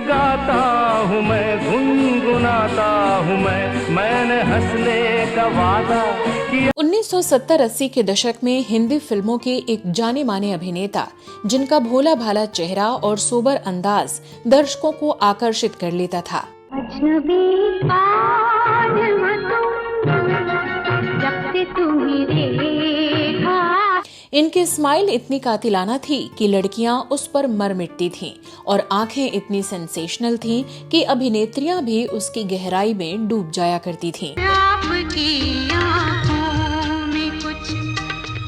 गाता हूँ मैं, गुनगुनाता हूँ मैंने हंसने का वादा किया। 1970-80 के दशक में हिंदी फिल्मों के एक जाने माने अभिनेता जिनका भोला भाला चेहरा और सोबर अंदाज दर्शकों को आकर्षित कर लेता था। इनकी स्माइल इतनी कातिलाना थी कि लड़कियां उस पर मर मिटती थीं और आंखें इतनी सेंसेशनल थीं कि अभिनेत्रियां भी उसकी गहराई में डूब जाया करती थीं। आपकी आंखों में कुछ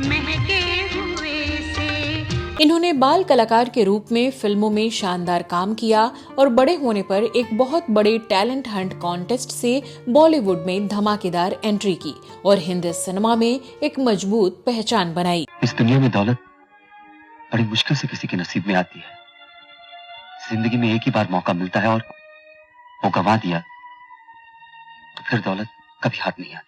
महके हुए से। इन्होंने बाल कलाकार के रूप में फिल्मों में शानदार काम किया और बड़े होने पर एक बहुत बड़े टैलेंट हंट कॉन्टेस्ट से बॉलीवुड में धमाकेदार एंट्री की और हिंदी सिनेमा में एक मजबूत पहचान बनाई। इस दुनिया में दौलत बड़ी मुश्किल से किसी के नसीब में आती है। जिंदगी में एक ही बार मौका मिलता है और वो गंवा दिया तो फिर दौलत कभी हाथ नहीं आती।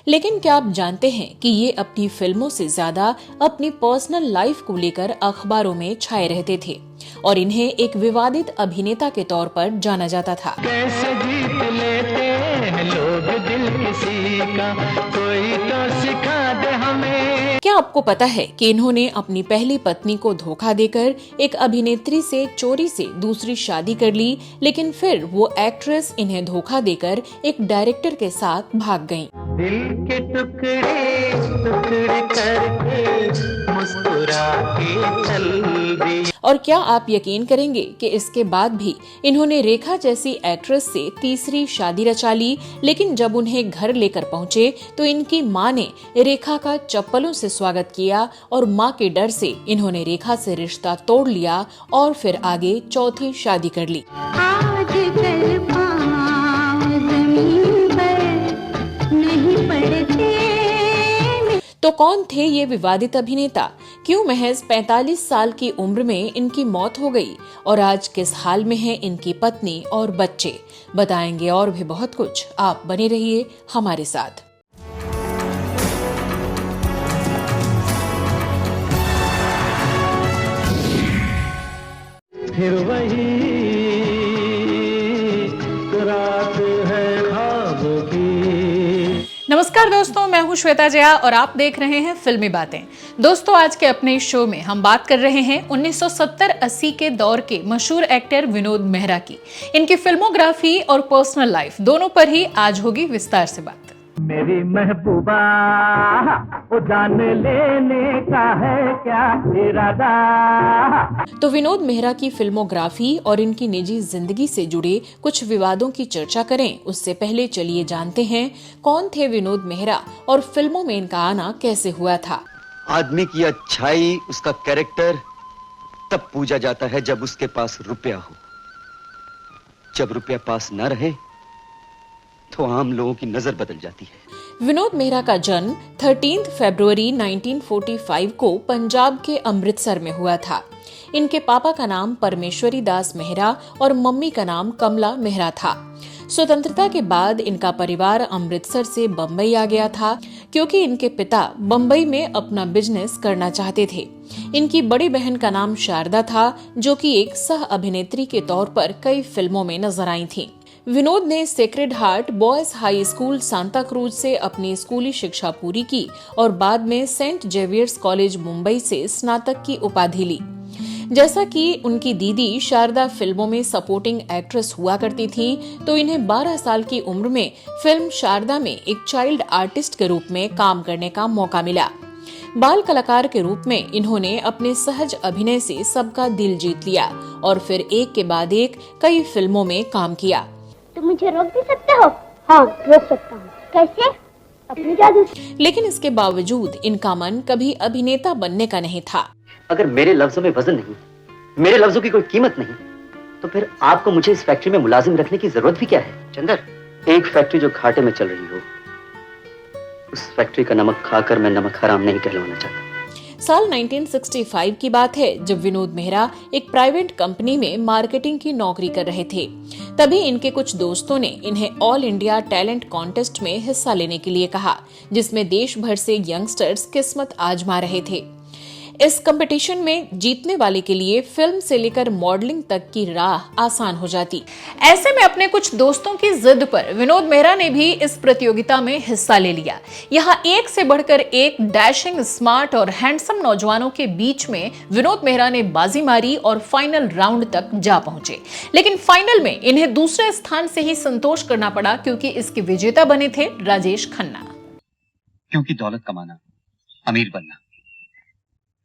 लेकिन क्या आप जानते हैं कि ये अपनी फिल्मों से ज्यादा अपनी पर्सनल लाइफ को लेकर अखबारों में छाए रहते थे और इन्हें एक विवादित अभिनेता के तौर पर जाना जाता था। कैसे जीत लेते हैं लोग दिल किसी का, कोई तो सिखा दे हमें। क्या आपको पता है कि इन्होंने अपनी पहली पत्नी को धोखा देकर एक अभिनेत्री से चोरी से दूसरी शादी कर ली, लेकिन फिर वो एक्ट्रेस इन्हें धोखा देकर एक डायरेक्टर के साथ भाग गईं। दिल के टुकड़े टुकड़े करके मुस्कुरा के चल दी। और क्या आप यकीन करेंगे कि इसके बाद भी इन्होंने रेखा जैसी एक्ट्रेस से तीसरी शादी रचा ली, लेकिन जब उन्हें घर लेकर पहुंचे तो इनकी मां ने रेखा का चप्पलों से स्वागत किया और मां के डर से इन्होंने रेखा से रिश्ता तोड़ लिया और फिर आगे चौथी शादी कर ली। तो कौन थे ये विवादित अभिनेता? क्यों महज 45 साल की उम्र में इनकी मौत हो गई और आज किस हाल में है इनकी पत्नी और बच्चे? बताएंगे और भी बहुत कुछ। आप बने रहिए हमारे साथ। फिर वही रात है ख्वाबों की। नमस्कार दोस्तों, मैं हूं श्वेता जया और आप देख रहे हैं फिल्मी बातें। दोस्तों, आज के अपने शो में हम बात कर रहे हैं 1970-80 के दौर के मशहूर एक्टर विनोद मेहरा की। इनकी फिल्मोग्राफी और पर्सनल लाइफ दोनों पर ही आज होगी विस्तार से बात। मेरी महबूबा वो जान लेने का है क्या इरादा। तो विनोद मेहरा की फिल्मोग्राफी और इनकी निजी जिंदगी से जुड़े कुछ विवादों की चर्चा करें उससे पहले चलिए जानते हैं कौन थे विनोद मेहरा और फिल्मों में इनका आना कैसे हुआ था। आदमी की अच्छाई, उसका कैरेक्टर तब पूजा जाता है जब उसके पास रुपया हो। जब रुपया पास न रहे तो आम लोगों की नजर बदल जाती है। विनोद मेहरा का जन्म 13 फरवरी 1945 को पंजाब के अमृतसर में हुआ था। इनके पापा का नाम परमेश्वरी दास मेहरा और मम्मी का नाम कमला मेहरा था। स्वतंत्रता के बाद इनका परिवार अमृतसर से बम्बई आ गया था क्योंकि इनके पिता बम्बई में अपना बिजनेस करना चाहते थे। इनकी बड़ी बहन का नाम शारदा था जो कि एक सह अभिनेत्री के तौर पर कई फिल्मों में नजर आई थी। विनोद ने sacred heart boys high school Santa cruise से अपनी स्कूली शिक्षा पूरी की और बाद में सेंट जेवियर्स कॉलेज मुंबई से स्नातक की उपाधि ली। जैसा कि उनकी दीदी शारदा फिल्मों में सपोर्टिंग एक्ट्रेस हुआ करती थी, तो इन्हें 12 साल की उम्र में फिल्म शारदा में एक चाइल्ड आर्टिस्ट के रूप में काम करने का मौका मिला। बाल कलाकार के रूप में इन्होंने अपने सहज अभिनय से सबका दिल जीत लिया और फिर एक के बाद एक कई फिल्मों में काम किया। तुम मुझे रोक भी सकते हो? हाँ, रोक सकता हूँ। कैसे? अपनी जादू से। लेकिन इसके बावजूद इनका मन कभी अभिनेता बनने का नहीं था। अगर मेरे लफ्जों में वजन नहीं, मेरे लफ्जों की कोई कीमत नहीं, तो फिर आपको मुझे इस फैक्ट्री में मुलाजिम रखने की जरूरत भी क्या है? चंदर, एक फैक्ट्री जो घाटे में चल रही हो, उस फैक्ट्री का नमक खाकर मैं नमक हराम नहीं कहलवाना चाहता। साल 1965 की बात है जब विनोद मेहरा एक प्राइवेट कंपनी में मार्केटिंग की नौकरी कर रहे थे। तभी इनके कुछ दोस्तों ने इन्हें ऑल इंडिया टैलेंट कॉन्टेस्ट में हिस्सा लेने के लिए कहा, जिसमें देश भर से यंगस्टर्स किस्मत आजमा रहे थे। इस कंपटीशन में जीतने वाले के लिए फिल्म से लेकर मॉडलिंग तक की राह आसान हो जाती। ऐसे में अपने कुछ दोस्तों की जिद पर विनोद मेहरा ने भी इस प्रतियोगिता में हिस्सा ले लिया। यहाँ एक से बढ़कर एक डैशिंग, स्मार्ट और हैंडसम नौजवानों के बीच में विनोद मेहरा ने बाजी मारी और फाइनल राउंड तक जा पहुंचे। लेकिन फाइनल में इन्हें दूसरे स्थान से ही संतोष करना पड़ा, क्योंकि इसके विजेता बने थे राजेश खन्ना। क्योंकि दौलत कमाना, अमीर बनना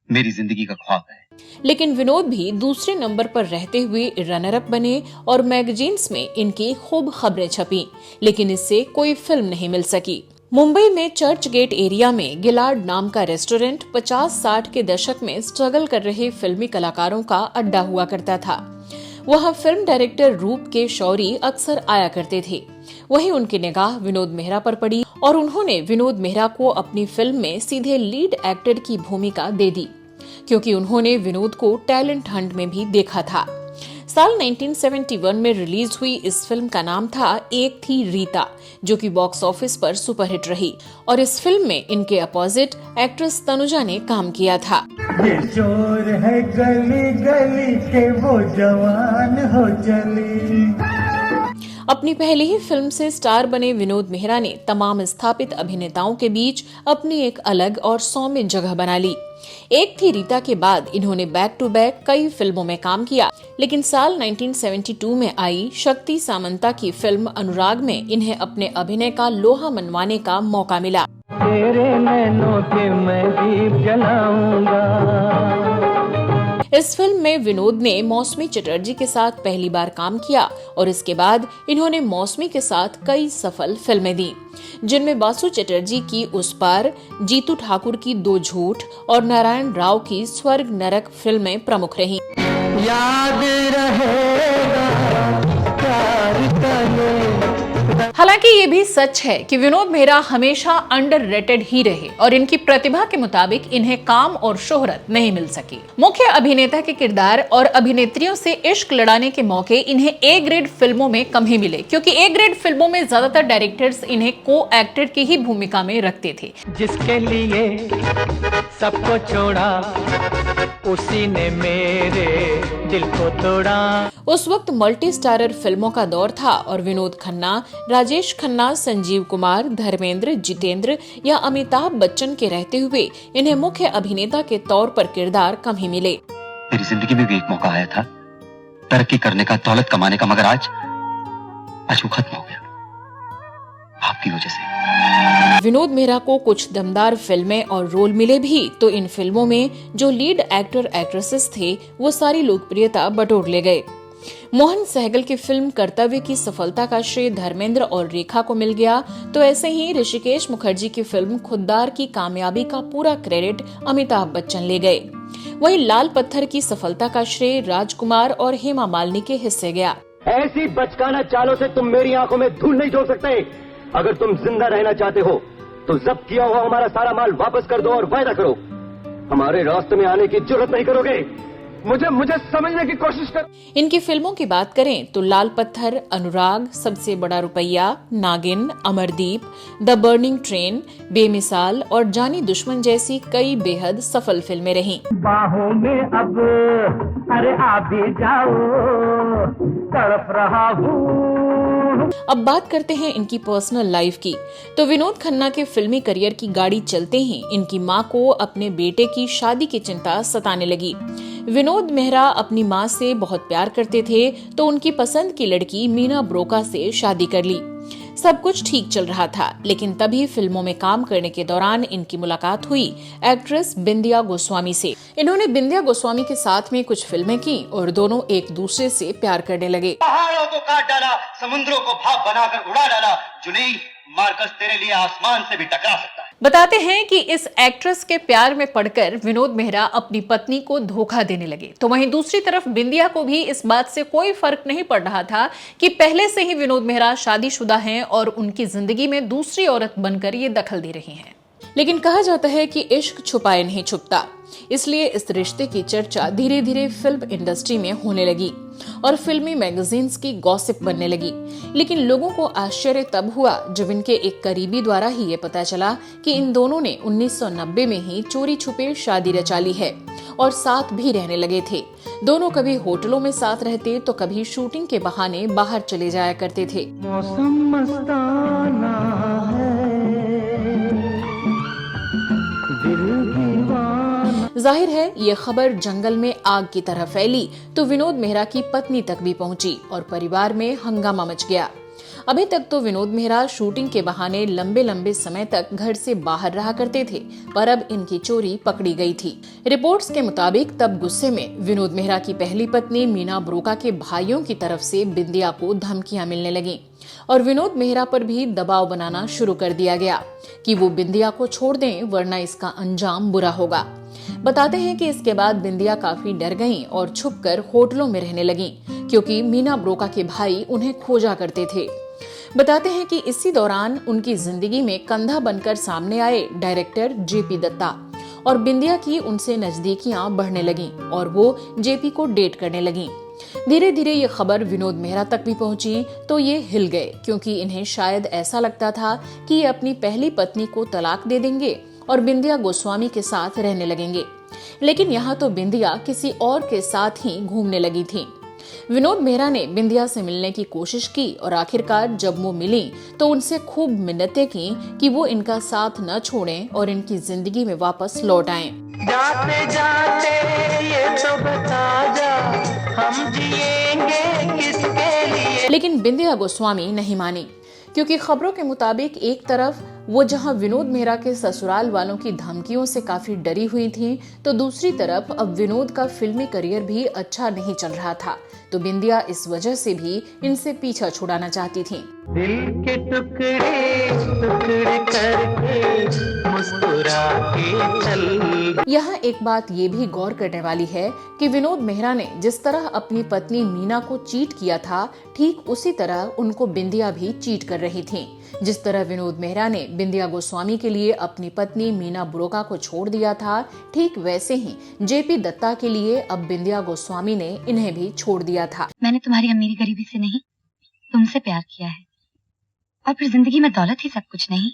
मेरी जिंदगी का ख्वाब है। लेकिन विनोद भी दूसरे नंबर पर रहते हुए रनर अप बने और मैगजीन्स में इनकी खूब खबरें छपी, लेकिन इससे कोई फिल्म नहीं मिल सकी। मुंबई में चर्च गेट एरिया में गिलार्ड नाम का रेस्टोरेंट 50-60 के दशक में स्ट्रगल कर रहे फिल्मी कलाकारों का अड्डा हुआ करता था। वहां फिल्म डायरेक्टर रूप के शौरी अक्सर आया करते थे। वहीं उनकी निगाह विनोद मेहरा पर पड़ी और उन्होंने विनोद मेहरा को अपनी फिल्म में सीधे लीड एक्टर की भूमिका दे दी, क्योंकि उन्होंने विनोद को टैलेंट हंट में भी देखा था। साल 1971 में रिलीज हुई इस फिल्म का नाम था एक थी रीता, जो कि बॉक्स ऑफिस पर सुपरहिट रही और इस फिल्म में इनके अपोजिट एक्ट्रेस तनुजा ने काम किया था। ये शोर है गली गली के वो जवान हो चली। अपनी पहली ही फिल्म से स्टार बने विनोद मेहरा ने तमाम स्थापित अभिनेताओं के बीच अपनी एक अलग और सौम्य जगह बना ली। एक थी रीता के बाद इन्होंने बैक टू बैक कई फिल्मों में काम किया, लेकिन साल 1972 में आई शक्ति सामंता की फिल्म अनुराग में इन्हें अपने अभिनय का लोहा मनवाने का मौका मिला। तेरे नैनों के मैं दीप जलाऊंगा। इस फिल्म में विनोद ने मौसमी चटर्जी के साथ पहली बार काम किया और इसके बाद इन्होंने मौसमी के साथ कई सफल फिल्में दी, जिनमें बासु चटर्जी की उस पार, जीतू ठाकुर की दो झूठ और नारायण राव की स्वर्ग नरक फिल्में प्रमुख रहीं। याद रहेगा प्यार तने। हालांकि ये भी सच है कि विनोद मेहरा हमेशा अंडररेटेड ही रहे और इनकी प्रतिभा के मुताबिक इन्हें काम और शोहरत नहीं मिल सकी। मुख्य अभिनेता के किरदार और अभिनेत्रियों से इश्क लड़ाने के मौके इन्हें ए ग्रेड फिल्मों में कम ही मिले, क्योंकि ए ग्रेड फिल्मों में ज्यादातर डायरेक्टर्स इन्हें को एक्टर की ही भूमिका में रखते थे। जिसके लिए सबको छोड़ा उसी ने मेरे दिल को तोड़ा। उस वक्त मल्टी स्टारर फिल्मों का दौर था और विनोद खन्ना, राजेश खन्ना, संजीव कुमार, धर्मेंद्र, जितेंद्र या अमिताभ बच्चन के रहते हुए इन्हें मुख्य अभिनेता के तौर पर किरदार कम ही मिले। मेरी जिंदगी में भी एक मौका आया था तरक्की करने का, दौलत कमाने का, मगर आज वो खत्म हो गया आपकी वजह से। विनोद मेहरा को कुछ दमदार फिल्में और रोल मिले भी, तो इन फिल्मों में जो लीड एक्टर एक्ट्रेसेस थे वो सारी लोकप्रियता बटोर ले गए। मोहन सहगल की फिल्म कर्तव्य की सफलता का श्रेय धर्मेंद्र और रेखा को मिल गया, तो ऐसे ही ऋषिकेश मुखर्जी की फिल्म खुद्दार की कामयाबी का पूरा क्रेडिट अमिताभ बच्चन ले गए। वहीं लाल पत्थर की सफलता का श्रेय राजकुमार और हेमा मालिनी के हिस्से गया। ऐसी बचकाना चालों से तुम मेरी आंखों में धूल नहीं झोंक सकते। अगर तुम जिंदा रहना चाहते हो तो जब्त किया हुआ हमारा सारा माल वापस कर दो और वायदा करो हमारे रास्ते में आने की जरूरत नहीं करोगे। मुझे समझने की कोशिश कर। इनकी फिल्मों की बात करें तो लाल पत्थर, अनुराग, सबसे बड़ा रुपया, नागिन, अमरदीप, द बर्निंग ट्रेन, बेमिसाल और जानी दुश्मन जैसी कई बेहद सफल फिल्में रहीं। बाहों में अब अरे आ भी जाओ, तड़प रहा हूँ। अब बात करते हैं इनकी पर्सनल लाइफ की, तो विनोद खन्ना के फिल्मी करियर की गाड़ी चलते ही इनकी मां को अपने बेटे की शादी की चिंता सताने लगी। विनोद मेहरा अपनी मां से बहुत प्यार करते थे, तो उनकी पसंद की लड़की मीना ब्रोका से शादी कर ली। सब कुछ ठीक चल रहा था, लेकिन तभी फिल्मों में काम करने के दौरान इनकी मुलाकात हुई एक्ट्रेस बिंदिया गोस्वामी से। इन्होंने बिंदिया गोस्वामी के साथ में कुछ फिल्में की और दोनों एक दूसरे से प्यार करने लगे। पहाड़ों को काट डाला, समुद्रों को भाप बनाकर उड़ा डाला, जुनैद मार्कस तेरे लिए आसमान से भी टकरा सकता है। बताते हैं कि इस एक्ट्रेस के प्यार में पड़कर विनोद मेहरा अपनी पत्नी को धोखा देने लगे, तो वहीं दूसरी तरफ बिंदिया को भी इस बात से कोई फर्क नहीं पड़ रहा था कि पहले से ही विनोद मेहरा शादीशुदा हैं और उनकी जिंदगी में दूसरी औरत बनकर ये दखल दे रही हैं। लेकिन कहा जाता है कि इश्क छुपाए नहीं छुपता। इसलिए इस रिश्ते की चर्चा धीरे धीरे फिल्म इंडस्ट्री में होने लगी और फिल्मी मैगजीन्स की गॉसिप बनने लगी। लेकिन लोगों को आश्चर्य तब हुआ जब इनके एक करीबी द्वारा ही ये पता चला कि इन दोनों ने 1990 में ही चोरी छुपे शादी रचा ली है और साथ भी रहने लगे थे। दोनों कभी होटलों में साथ रहते तो कभी शूटिंग के बहाने बाहर चले जाया करते थे। मौसम मस्ताना है, दिल दीवाना। जाहिर है ये खबर जंगल में आग की तरह फैली तो विनोद मेहरा की पत्नी तक भी पहुंची और परिवार में हंगामा मच गया। अभी तक तो विनोद मेहरा शूटिंग के बहाने लंबे लंबे समय तक घर से बाहर रहा करते थे, पर अब इनकी चोरी पकड़ी गई थी। रिपोर्ट्स के मुताबिक तब गुस्से में विनोद मेहरा की पहली पत्नी मीना ब्रोका के भाइयों की तरफ से बिंदिया को धमकियां मिलने लगीं और विनोद मेहरा पर भी दबाव बनाना शुरू कर दिया गया कि वो बिंदिया को छोड़ दें वरना इसका अंजाम बुरा होगा। बताते हैं कि इसके बाद बिंदिया काफी डर गईं और छुपकर होटलों में रहने लगीं क्योंकि मीना ब्रोका के भाई उन्हें खोजा करते थे। बताते हैं कि इसी दौरान उनकी जिंदगी में कंधा बनकर सामने आए डायरेक्टर जेपी दत्ता और बिंदिया की उनसे नजदीकियां बढ़ने लगीं और वो जेपी को डेट करने लगीं। धीरे धीरे ये खबर विनोद मेहरा तक भी पहुंची तो ये हिल गए क्योंकि इन्हें शायद ऐसा लगता था कि ये अपनी पहली पत्नी को तलाक दे देंगे और बिंदिया गोस्वामी के साथ रहने लगेंगे। लेकिन यहाँ तो बिंदिया किसी और के साथ ही घूमने लगी थी। विनोद मेहरा ने बिंदिया से मिलने की कोशिश की और आखिरकार जब वो मिली तो उनसे खूब मिन्नतें की कि वो इनका साथ न छोड़ें और इनकी जिंदगी में वापस लौट आएं। जाते जाते ये तो बता जा, हम जिएंगे किसके लिए। लेकिन बिंदिया गोस्वामी नहीं मानी क्योंकि खबरों के मुताबिक एक तरफ वो जहां विनोद मेहरा के ससुराल वालों की धमकियों से काफी डरी हुई थी तो दूसरी तरफ अब विनोद का फिल्मी करियर भी अच्छा नहीं चल रहा था, तो बिंदिया इस वजह से भी इनसे पीछा छुड़ाना चाहती थी। दिल के टुकड़े टुकड़े करके मुस्कुरा के चल। यहाँ एक बात ये भी गौर करने वाली है कि विनोद मेहरा ने जिस तरह अपनी पत्नी मीना को चीट किया था ठीक उसी तरह उनको बिंदिया भी चीट कर रही थी। जिस तरह विनोद मेहरा ने बिंदिया गोस्वामी के लिए अपनी पत्नी मीना ब्रोका को छोड़ दिया था, ठीक वैसे ही जेपी दत्ता के लिए अब बिंदिया गोस्वामी ने इन्हें भी छोड़ दिया था। मैंने तुम्हारी अमीरी गरीबी से नहीं, तुमसे प्यार किया है और फिर जिंदगी में दौलत ही सब कुछ नहीं।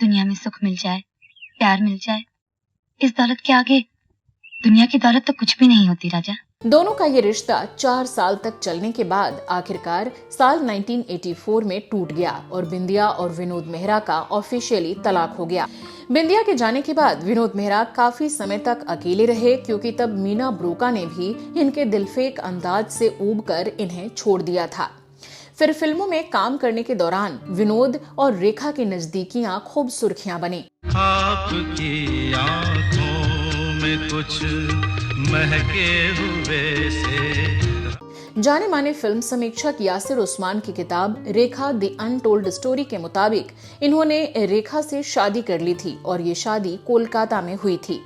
दुनिया में सुख मिल जाए, प्यार मिल जाए, इस दौलत के आगे दुनिया की दौलत तो कुछ भी नहीं होती राजा। दोनों का ये रिश्ता 4 साल तक चलने के बाद आखिरकार साल 1984 में टूट गया और बिंदिया और विनोद मेहरा का ऑफिशियली तलाक हो गया। बिंदिया के जाने के बाद विनोद मेहरा काफी समय तक अकेले रहे क्योंकि तब मीना ब्रोका ने भी इनके दिलफेक अंदाज से ऊबकर इन्हें छोड़ दिया था। फिर फिल्मों में काम करने के दौरान विनोद और रेखा की नजदीकियां खूब सुर्खियां बनी। आपकी आंखों में कुछ महके हुए से। जाने माने फिल्म समीक्षक यासिर उस्मान की किताब रेखा द अनटोल्ड स्टोरी के मुताबिक इन्होंने रेखा से शादी कर ली थी और ये शादी कोलकाता में हुई थी।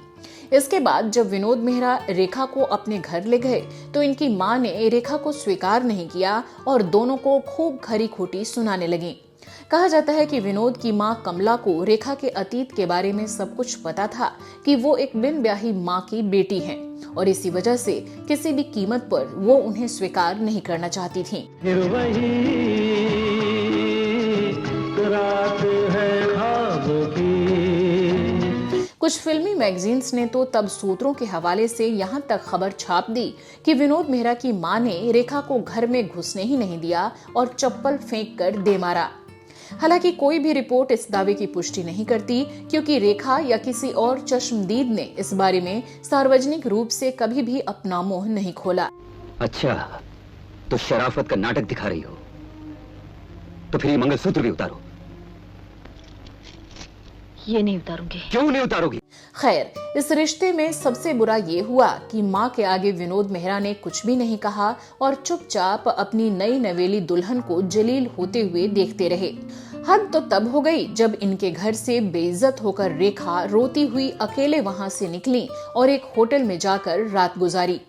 इसके बाद जब विनोद मेहरा रेखा को अपने घर ले गए तो इनकी मां ने रेखा को स्वीकार नहीं किया और दोनों को खूब खरी खोटी सुनाने लगी। कहा जाता है कि विनोद की मां कमला को रेखा के अतीत के बारे में सब कुछ पता था कि वो एक बिन ब्याही मां की बेटी हैं और इसी वजह से किसी भी कीमत पर वो उन्हें स्वीकार नहीं करना चाहती थीं। फिर वही रात है ख्वाबों की। कुछ फिल्मी मैगजीन्स ने तो तब सूत्रों के हवाले से यहाँ तक खबर छाप दी कि विनोद मेहरा की मां ने रेखा को घर में घुसने ही नहीं दिया और चप्पल फेंक कर दे मारा। हालांकि कोई भी रिपोर्ट इस दावे की पुष्टि नहीं करती क्योंकि रेखा या किसी और चश्मदीद ने इस बारे में सार्वजनिक रूप से कभी भी अपना मुंह नहीं खोला। अच्छा, तो शराफत का नाटक दिखा रही हो, तो फिर ये मंगलसूत्र भी उतारो। ये नहीं उतारूंगी। क्यों नहीं उतारोगी? खैर, इस रिश्ते में सबसे बुरा ये हुआ कि मां के आगे विनोद मेहरा ने कुछ भी नहीं कहा और चुपचाप अपनी नई नवेली दुल्हन को जलील होते हुए देखते रहे। हद तो तब हो गई जब इनके घर से बेइज्जत होकर रेखा रोती हुई अकेले वहां से निकली और एक होटल में जाकर रात गुजारी।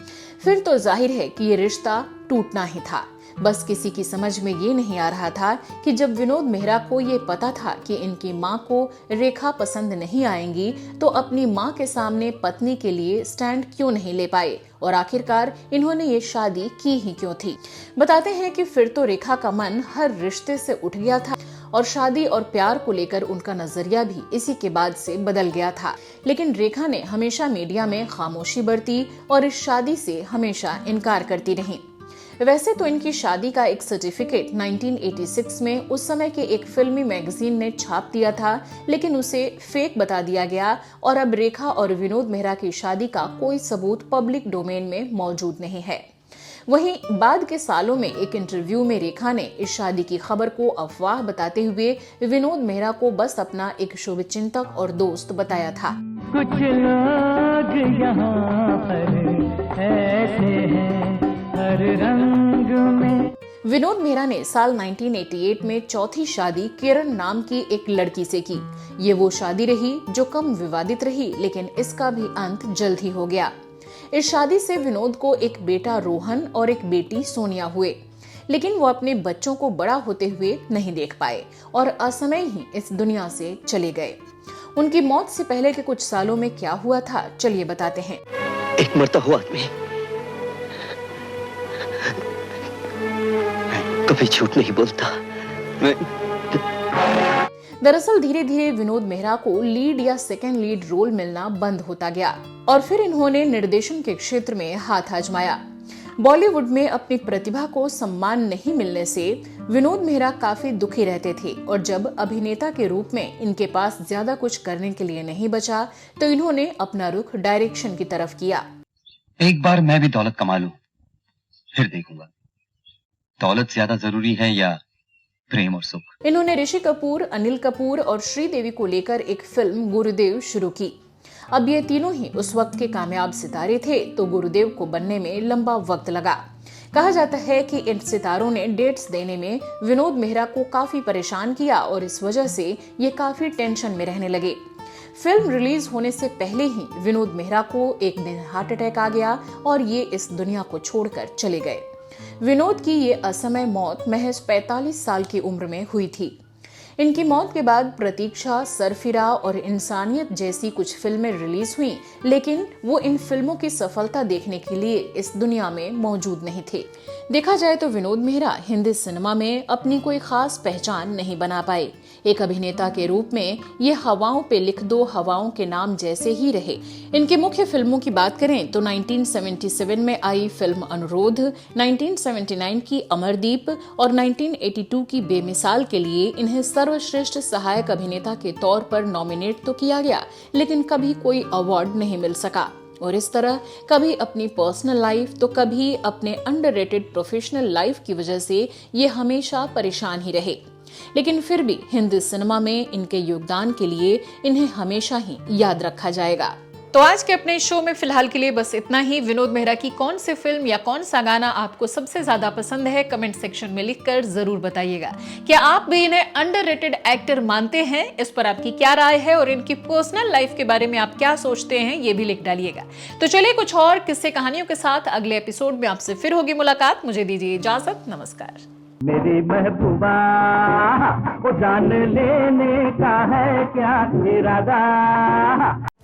फिर तो जाहिर है कि ये रिश्ता टूटना ही था। बस किसी की समझ में ये नहीं आ रहा था कि जब विनोद मेहरा को ये पता था कि इनकी माँ को रेखा पसंद नहीं आएंगी, तो अपनी माँ के सामने पत्नी के लिए स्टैंड क्यों नहीं ले पाए और आखिरकार इन्होंने ये शादी की ही क्यों थी। बताते हैं कि फिर तो रेखा का मन हर रिश्ते से उठ गया था और शादी और प्यार को लेकर उनका नजरिया भी इसी के बाद से बदल गया था। लेकिन रेखा ने हमेशा मीडिया में खामोशी बरती और इस शादी से हमेशा इनकार करती रही। वैसे तो इनकी शादी का एक सर्टिफिकेट 1986 में उस समय के एक फिल्मी मैगजीन ने छाप दिया था, लेकिन उसे फेक बता दिया गया और अब रेखा और विनोद मेहरा की शादी का कोई सबूत पब्लिक डोमेन में मौजूद नहीं है। वहीं बाद के सालों में एक इंटरव्यू में रेखा ने इस शादी की खबर को अफवाह बताते हुए विनोद मेहरा को बस अपना एक शुभचिंतक और दोस्त बताया था। कुछ लोग यहाँ पर ऐसे हैं हर रंग में। विनोद मेहरा ने साल 1988 में चौथी शादी किरण नाम की एक लड़की से की। ये वो शादी रही जो कम विवादित रही, लेकिन इसका भी अंत जल्द ही हो गया। इस शादी से विनोद को एक बेटा रोहन और एक बेटी सोनिया हुए, लेकिन वो अपने बच्चों को बड़ा होते हुए नहीं देख पाए और असमय ही इस दुनिया से चले गए। उनकी मौत से पहले के कुछ सालों में क्या हुआ था, चलिए बताते हैं। एक मरता हुआ आदमी कभी झूठ नहीं बोलता। दरअसल धीरे धीरे विनोद मेहरा को लीड या सेकेंड लीड रोल मिलना बंद होता गया और फिर इन्होंने निर्देशन के क्षेत्र में हाथ आजमाया। बॉलीवुड में अपनी प्रतिभा को सम्मान नहीं मिलने से विनोद मेहरा काफी दुखी रहते थे और जब अभिनेता के रूप में इनके पास ज्यादा कुछ करने के लिए नहीं बचा, तो इन्होंने अपना रुख डायरेक्शन की तरफ किया। एक बार मैं भी दौलत कमा लूं, फिर देखूंगा दौलत ज्यादा जरूरी है या प्रेम और सुख। इन्होंने ऋषि कपूर, अनिल कपूर और श्रीदेवी को लेकर एक फिल्म गुरुदेव शुरू की। अब ये तीनों ही उस वक्त के कामयाब सितारे थे, तो गुरुदेव को बनने में लंबा वक्त लगा। कहा जाता है कि इन सितारों ने डेट्स देने में विनोद मेहरा को काफी परेशान किया और इस वजह से ये काफी टेंशन में रहने लगे। फिल्म रिलीज होने से पहले ही विनोद मेहरा को एक दिन हार्ट अटैक आ गया और ये इस दुनिया को छोड़कर चले गए। विनोद की ये असमय मौत महज 45 साल की उम्र में हुई थी। इनकी मौत के बाद प्रतीक्षा, सरफिरा और इंसानियत जैसी कुछ फिल्में रिलीज हुई, लेकिन वो इन फिल्मों की सफलता देखने के लिए इस दुनिया में मौजूद नहीं थे। देखा जाए तो विनोद मेहरा हिंदी सिनेमा में अपनी कोई खास पहचान नहीं बना पाए। एक अभिनेता के रूप में ये हवाओं पे लिख दो हवाओं के नाम जैसे ही रहे। इनके मुख्य फिल्मों की बात करें तो 1977 में आई फिल्म अनुरोध, 1979 की अमरदीप और 1982 की बेमिसाल के लिए इन्हें सर्वश्रेष्ठ सहायक अभिनेता के तौर पर नॉमिनेट तो किया गया, लेकिन कभी कोई अवार्ड नहीं मिल सका। और इस तरह कभी अपनी पर्सनल लाइफ तो कभी अपने अंडररेटेड प्रोफेशनल लाइफ की वजह से ये हमेशा परेशान ही रहे। लेकिन फिर भी हिंदी सिनेमा में इनके योगदान के लिए इन्हें हमेशा ही याद रखा जाएगा। तो आज के अपने शो में फिलहाल के लिए बस इतना ही। विनोद मेहरा की कौन सी फिल्म या कौन सा गाना आपको सबसे ज्यादा पसंद है, कमेंट सेक्शन में लिखकर जरूर बताइएगा। क्या आप भी इन्हें अंडररेटेड एक्टर मानते हैं? इस पर आपकी क्या राय है और इनकी पर्सनल लाइफ के बारे में आप क्या सोचते हैं, ये भी लिख डालिएगा। तो चलिए कुछ और किस्से कहानियों के साथ अगले एपिसोड में आपसे फिर होगी मुलाकात। मुझे दीजिए इजाजत, नमस्कार। मेरी महबूबा वो जान लेने का है क्या इरादा।